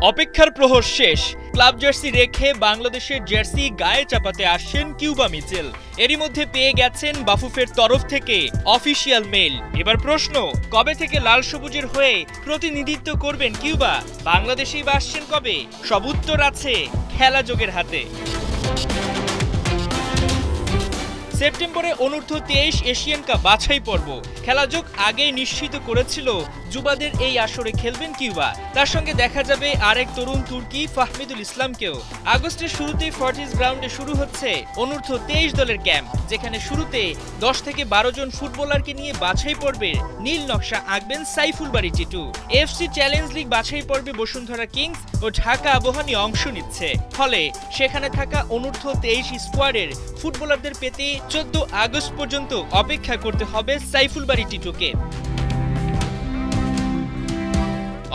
অপেক্ষার প্রহর শেষ। ক্লাব জার্সি রেখে বাংলাদেশের জার্সি গায়ে চাপাতে আসছেন কিউবা মিচেল। এরই মধ্যে পেয়ে গেছেন বাফুফের তরফ থেকে অফিসিয়াল মেইল। এবার প্রশ্ন, কবে থেকে লাল সবুজের হয়ে প্রতিনিধিত্ব করবেন কিউবা? বাংলাদেশেই বা আসছেন কবে? সব উত্তর আছে খেলা যোগের হাতে। সেপ্টেম্বরে অনূর্ধ্ব 23 এশিয়ান কাপ বাছাই পর্ব খেলাযোগ আগেই নিশ্চিত করেছিল যুবাদের এই আসরে খেলবেন কিউবা। তার সঙ্গে দেখা যাবে আরেক তরুণ তুর্কি ফাহমিদুল ইসলামকেও। আগস্টের শুরুতেই ফর্টিস গ্রাউন্ডে শুরু হচ্ছে অনূর্ধ্ব 23 দলের ক্যাম্প, যেখানে শুরুতে 10 থেকে 12 জন ফুটবলারকে নিয়ে বাছাই পর্বের নীল নকশা আঁকবেন সাইফুল বারী টিটু। এফসি চ্যালেঞ্জ লিগ বাছাই পর্বে বসুন্ধরা কিংস ও ঢাকা আবাহনী অংশ নিচ্ছে। ফলে সেখানে থাকা অনূর্ধ্ব 23 স্কোয়াডের ফুটবলারদের পেতে 14 আগস্ট পর্যন্ত অপেক্ষা করতে হবে সাইফুল বারী টিটুকে।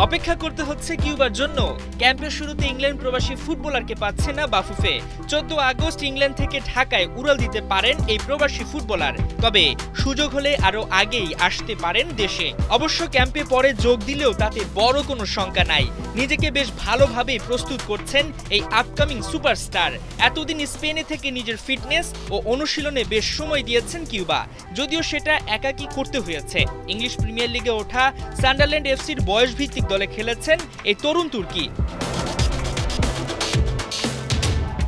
অপেক্ষা করতে হচ্ছে কিউবার জন্য। ক্যাম্পের শুরুতে ইংল্যান্ড প্রবাসী ফুটবলারকে পাচ্ছে না বাফুফে। 14 আগস্ট ইংল্যান্ড থেকে ঢাকায় উড়াল দিতে পারেন এই প্রবাসী ফুটবলার, তবে সুযোগ হলে আরো আগেই আসতে পারেন দেশে। অবশ্য ক্যাম্পে পরে যোগ দিলেও তাতে বড় কোনো শঙ্কা নাই। নিজেকে বেশ ভালোভাবেই প্রস্তুত করছেন এই আপকামিং সুপারস্টার। এতদিন স্পেনে থেকে নিজের ফিটনেস ও অনুশীলনে বেশ সময় দিয়েছেন কিউবা, যদিও সেটা একাকী করতে হয়েছে। ইংলিশ প্রিমিয়ার লিগে ওঠা সান্ডারল্যান্ড এফসির বয়সভিত্তিক দলে খেলেছেন এই তরুণ তুর্কি।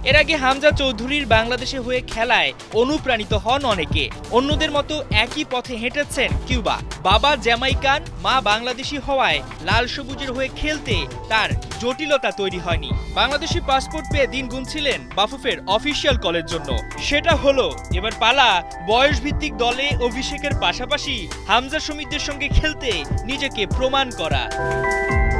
এর আগে হামজা চৌধুরীর বাংলাদেশে হয়ে খেলায় অনুপ্রাণিত হন অনেকে। অন্যদের মতো একই পথে হেঁটেছেন কিউবা। বাবা জ্যামাইকান, মা বাংলাদেশি হওয়ায় লাল সবুজের হয়ে খেলতে তার জটিলতা তৈরি হয়নি। বাংলাদেশি পাসপোর্ট পেয়ে দিন গুনছিলেন বাফুফের অফিসিয়াল কলের জন্য। সেটা হলো এবার পালা বয়সভিত্তিক দলে অভিষেকের পাশাপাশি হামজা সমিতদের সঙ্গে খেলতে নিজেকে প্রমাণ করা।